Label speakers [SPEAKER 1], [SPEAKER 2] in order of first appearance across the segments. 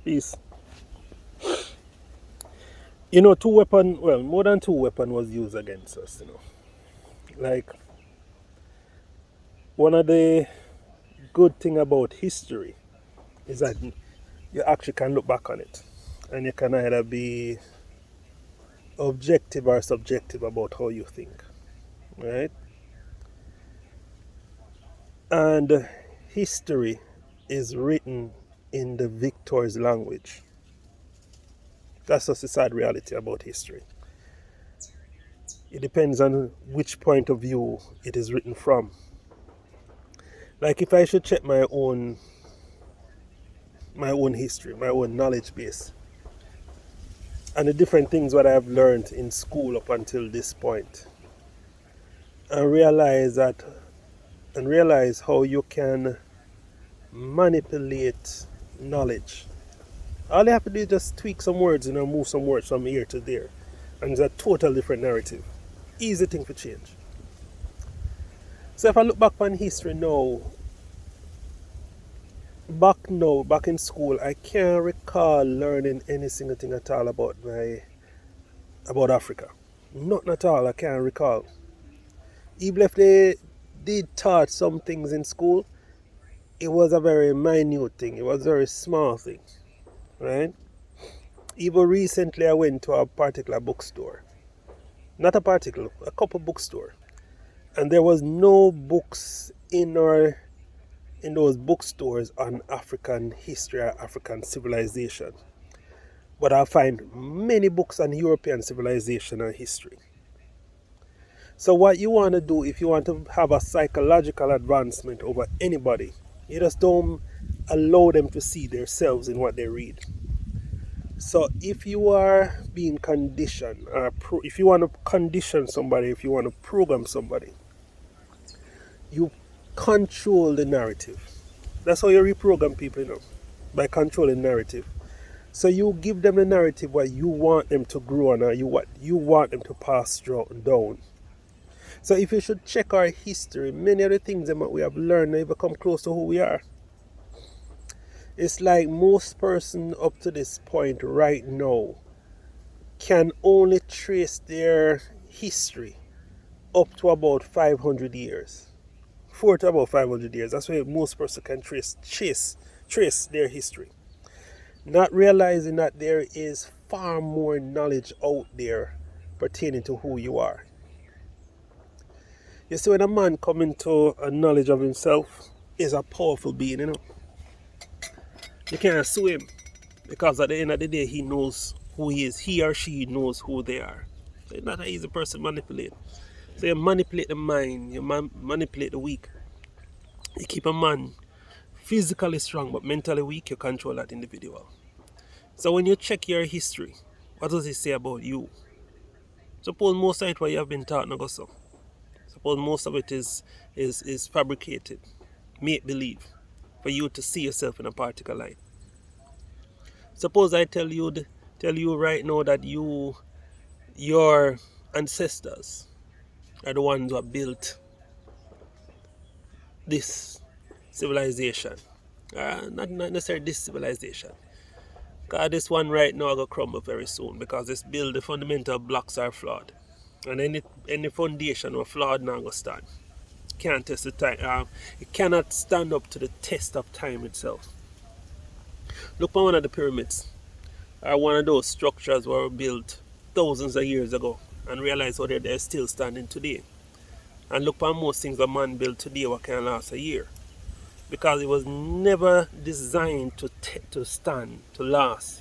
[SPEAKER 1] Peace. You know, two weapon, well, more than two weapon was used against us, you know. Like, one of the good thing about history is that you actually can look back on it. And you can either be objective or subjective about how you think, right? And history is written in the victor's language. That's just the sad reality about history. It depends on which point of view it is written from. Like if I should check my own history, my own knowledge base, and the different things that I've learned in school up until this point, and realize how you can manipulate knowledge. All you have to do is just tweak some words, move some words from here to there, and it's a total different narrative. Easy thing for change. So if I look back on history now, back in school, I can't recall learning any single thing at all about Africa. Nothing at all, I can't recall. Even if they did taught some things in school, it was a very minute thing. It was a very small thing, right? Even recently, I went to a particular bookstore. Not a particular, a couple bookstore. And there was no books in those bookstores on African history or African civilization. But I find many books on European civilization and history. So what you want to do if you want to have a psychological advancement over anybody, you just don't allow them to see themselves in what they read. So if you are being conditioned, or if you want to condition somebody, if you want to program somebody, you control the narrative. That's how you reprogram people, by controlling narrative. So you give them the narrative what you want them to grow on, or what you want them to pass down. So if you should check our history, many of the things that we have learned never come close to who we are. It's like most person up to this point right now can only trace their history up to about 500 years. 4 to about 500 years. That's where most person can trace their history. Not realizing that there is far more knowledge out there pertaining to who you are. You see, when a man comes into a knowledge of himself, is a powerful being, You can't sue him because at the end of the day, he knows who he is. He or she knows who they are. So it's not an easy person to manipulate. So you manipulate the mind, you manipulate the weak. You keep a man physically strong but mentally weak, you control that individual. So when you check your history, what does it say about you? Suppose most of it what you have been taught no go so. Suppose most of it is fabricated, make believe, for you to see yourself in a particular light. Suppose I tell you right now that your ancestors are the ones who have built this civilization. Not necessarily this civilization. Because this one right now will crumble very soon because the fundamental blocks are flawed. And any foundation or flawed now go stand. Can't test the time. It cannot stand up to the test of time itself. Look at one of the pyramids, or one of those structures were built thousands of years ago, and realize how they're still standing today. And look at most things a man built today what can last a year, because it was never designed to stand, to last.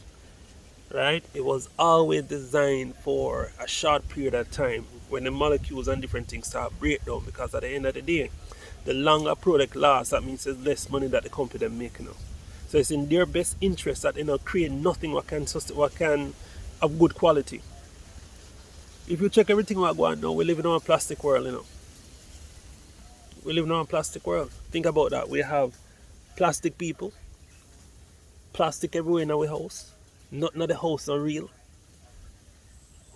[SPEAKER 1] Right? It was always designed for a short period of time when the molecules and different things start break down, because at the end of the day, the longer product lasts, that means there's less money that the company them making. So it's in their best interest that create nothing what can have good quality. If you check everything what go on now, we live in a plastic world, We live in a plastic world. Think about that. We have plastic people, plastic everywhere in our house. Not the house not real.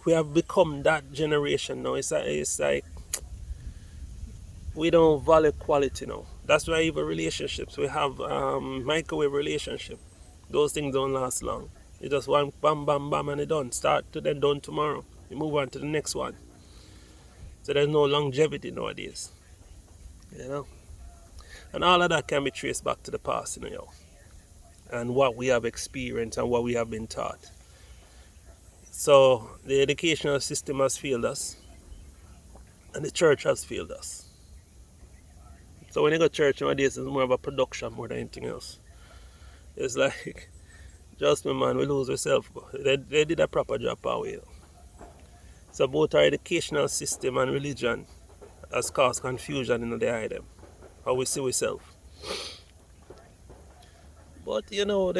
[SPEAKER 1] We have become that generation now. It's like we don't value quality now. That's why even relationships, we have microwave relationship. Those things don't last long. You just one bam bam bam and it done. Start to then done tomorrow. You move on to the next one. So there's no longevity nowadays. You know? And all of that can be traced back to the past, you know, and what we have experienced and what we have been taught. So the educational system has failed us, and the church has failed us. So when you go to church nowadays, it's more of a production more than anything else. It's like, just me man, we lose ourselves. They did a proper job our way. So both our educational system and religion has caused confusion in the eye them. How we see ourselves. But you know,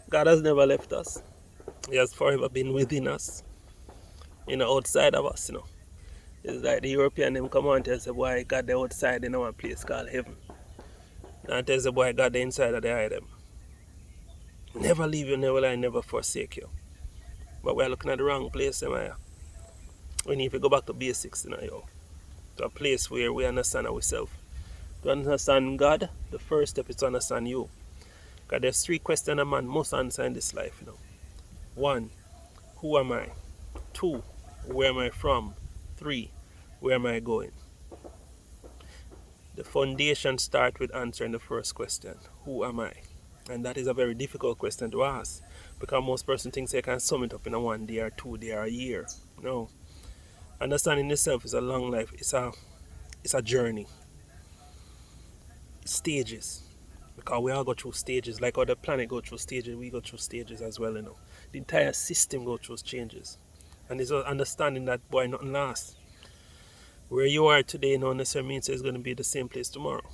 [SPEAKER 1] God has never left us. He has forever been within us. You know, outside of us, you know. It's like the European them come on and tell us, boy, God the outside in one place called heaven. And tell us, boy, God the inside of the eye them. Never leave you, never lie, never forsake you. But we're looking at the wrong place, am. We need to go back to basics, you know, yo. To a place where we understand ourselves. To understand God, the first step is to understand you. Because there's 3 questions a man must answer in this life, you know. 1, who am I? 2, where am I from? 3, where am I going? The foundation starts with answering the first question, who am I? And that is a very difficult question to ask, because most persons think they can sum it up in a 1 day or 2 day or a year. No. Understanding yourself is a long life. It's a journey. Stages. Because we all go through stages. Like how the planet go through stages, we go through stages as well, you know. The entire system go through changes. And it's understanding that, boy, nothing lasts. Where you are today don't necessarily means it's going to be the same place tomorrow.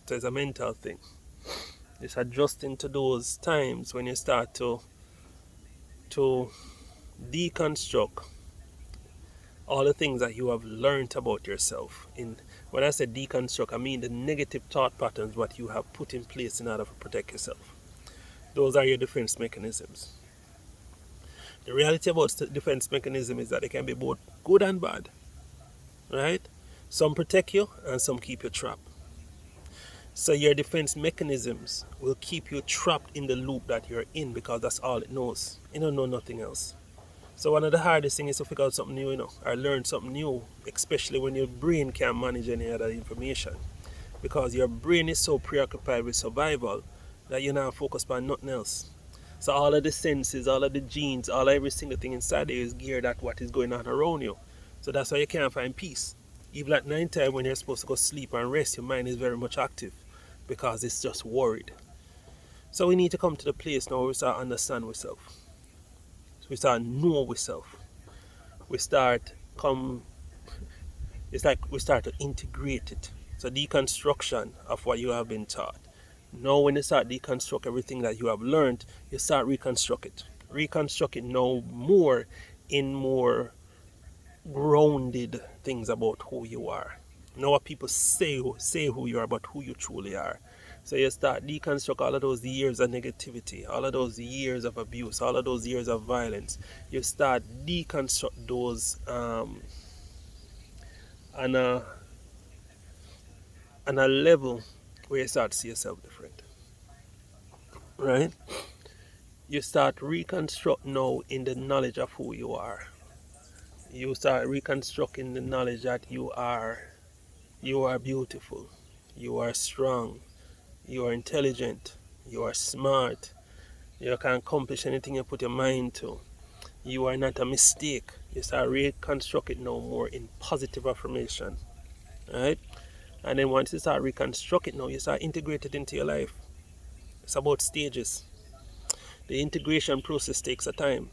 [SPEAKER 1] So it's a mental thing. It's adjusting to those times when you start to deconstruct all the things that you have learned about yourself. When I say deconstruct, I mean the negative thought patterns what you have put in place in order to protect yourself. Those are your defense mechanisms. The reality about defense mechanism is that they can be both good and bad. Right? Some protect you and some keep you trapped. So your defense mechanisms will keep you trapped in the loop that you're in, because that's all it knows. It don't know nothing else. So one of the hardest things is to figure out something new, you know, or learn something new, especially when your brain can't manage any other information. Because your brain is so preoccupied with survival that you're not focused on nothing else. So all of the senses, all of the genes, all every single thing inside you is geared at what is going on around you. So that's why you can't find peace. Even at night time when you're supposed to go sleep and rest, your mind is very much active because it's just worried. So we need to come to the place now where we start understand ourselves. So we start know ourselves. It's like we start to integrate it. So deconstruction of what you have been taught. Now when you start deconstruct everything that you have learned, you start reconstruct it. Reconstruct it now more in more grounded things about who you are. Not what people say who you are, but who you truly are. So you start deconstruct all of those years of negativity, all of those years of abuse, all of those years of violence. You start deconstruct those on a level where you start to see yourself different. Right? You start reconstruct now in the knowledge of who you are. You start reconstructing the knowledge that you are beautiful, you are strong, you are intelligent, you are smart, you can accomplish anything you put your mind to, you are not a mistake. You start reconstructing now more in positive affirmation, right? And then once you start reconstructing now, you start integrating it into your life. It's about stages. The integration process takes a time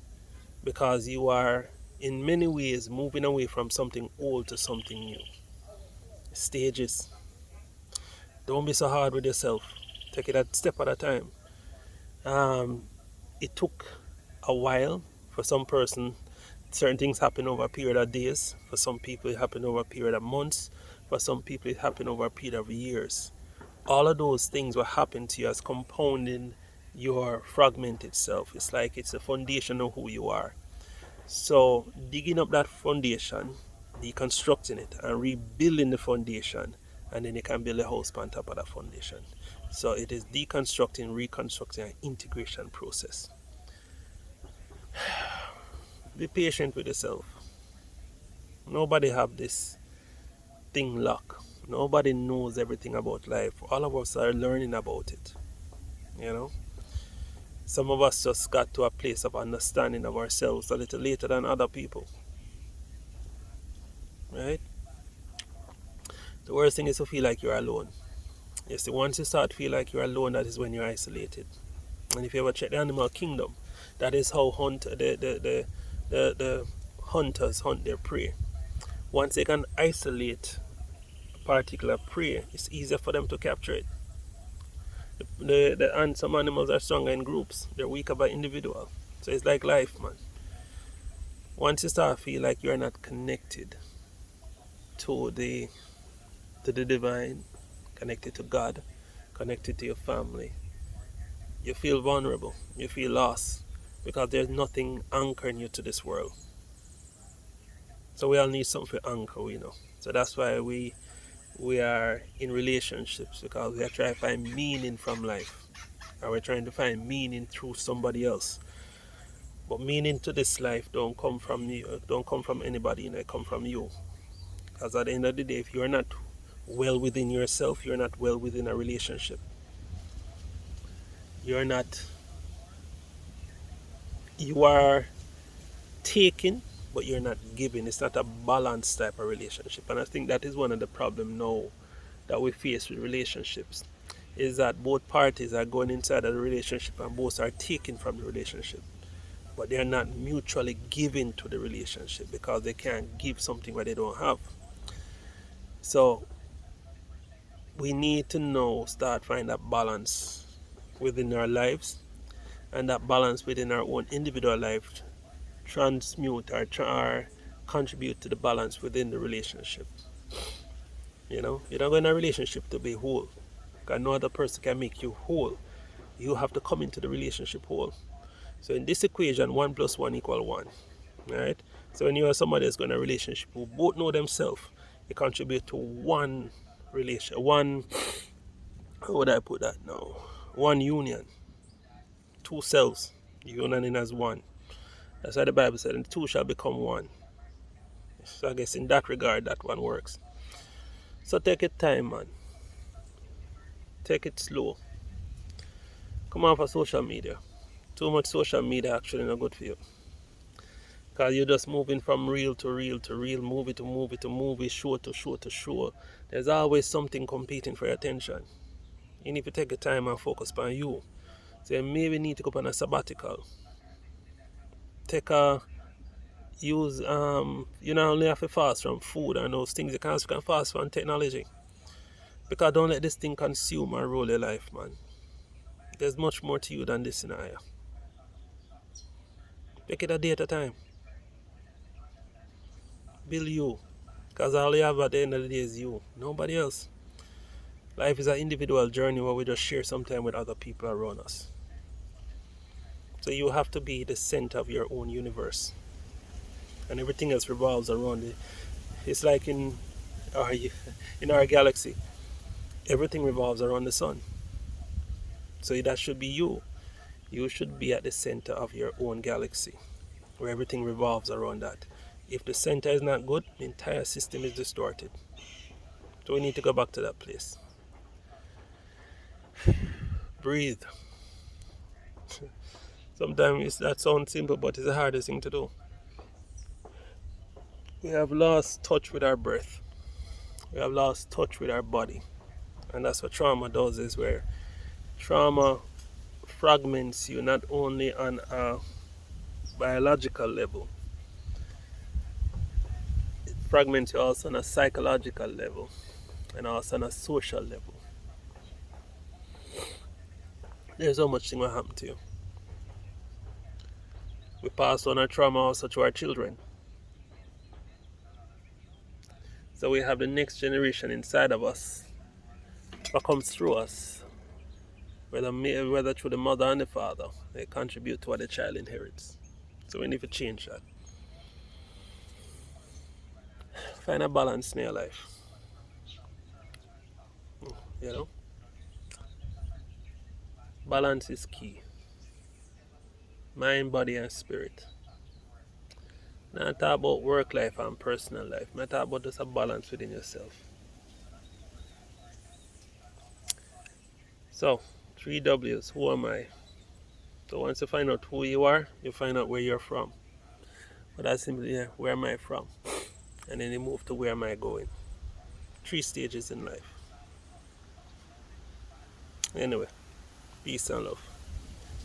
[SPEAKER 1] because you are in many ways moving away from something old to something new. Stages. Don't be so hard with yourself. Take it a step at a time. It took a while for some person. Certain things happen over a period of days. For some people it happened over a period of months. For some people it happened over a period of years. All of those things will happen to you as compounding your fragmented self. It's like it's the foundation of who you are. So digging up that foundation, deconstructing it and rebuilding the foundation, and then you can build a house on top of that foundation. So it is deconstructing, reconstructing, and integration process. Be patient with yourself. Nobody have this thing locked. Nobody knows everything about life. All of us are learning about it. You know, some of us just got to a place of understanding of ourselves a little later than other people. Right? The worst thing is to feel like you're alone. You see, once you start to feel like you're alone, that is when you're isolated. And if you ever check the animal kingdom, that is how the hunters hunt their prey. Once they can isolate a particular prey, it's easier for them to capture it. And some animals are stronger in groups, they're weaker by individual. So it's like life, man. Once you start to feel like you're not connected to the divine, connected to God, connected to your family, you feel vulnerable, you feel lost, because there's nothing anchoring you to this world. So we all need something to anchor, you know. So that's why we are in relationships, because we are trying to find meaning from life. And we're trying to find meaning through somebody else. But meaning to this life don't come from you, don't come from anybody, you know, it come from you. Because at the end of the day, if you're not well within yourself, you're not well within a relationship. You're not, you are taking, but you're not giving. It's not a balanced type of relationship. And I think that is one of the problems now that we face with relationships, is that both parties are going inside of the relationship and both are taking from the relationship, but they're not mutually giving to the relationship because they can't give something where they don't have. So we need to know, start find that balance within our lives, and that balance within our own individual life transmute or contribute to the balance within the relationship. You know, you're not going in a relationship to be whole, because no other person can make you whole. You have to come into the relationship whole. So in this equation, 1 plus 1 equal 1. Right? So when you are somebody that's going in a relationship who both know themselves, they contribute to one relation, one, how would I put that now? One union, two selves, uniting as one. That's why the Bible said, and the two shall become one. So I guess in that regard, that one works. So take it time, man. Take it slow. Come off of social media. Too much social media actually not good for you. Because you're just moving from reel to reel to reel, movie to movie to movie, show to show to show. There's always something competing for your attention. You need to take the time and focus on you. So you maybe need to go on a sabbatical. Take a use you not only have to fast from food and those things, you can also fast from technology. Because don't let this thing consume and rule your life, man. There's much more to you than this scenario. Take it a day at a time. Build you. Because all you have at the end of the day is you. Nobody else. Life is an individual journey where we just share some time with other people around us. So you have to be the center of your own universe. And everything else revolves around it. It's like in our galaxy. Everything revolves around the sun. So that should be you. You should be at the center of your own galaxy, where everything revolves around that. If the center is not good, the entire system is distorted. So we need to go back to that place. Breathe. Sometimes that sounds simple, but it's the hardest thing to do. We have lost touch with our breath. We have lost touch with our body. And that's what trauma does, is where trauma fragments you not only on a biological level, it fragments you also on a psychological level and also on a social level. There's so much thing will happen to you. We pass on our trauma also to our children. So we have the next generation inside of us what comes through us, whether through the mother and the father, they contribute to what the child inherits. So we need to change that. Find a balance in your life. You know? Balance is key. Mind, body, and spirit. Now I talk about work life and personal life. I talk about just a balance within yourself. So, 3 W's, who am I? So once you find out who you are, you find out where you're from. But that's simply, yeah, where am I from? And then you move to where am I going? 3 stages in life. Anyway, peace and love.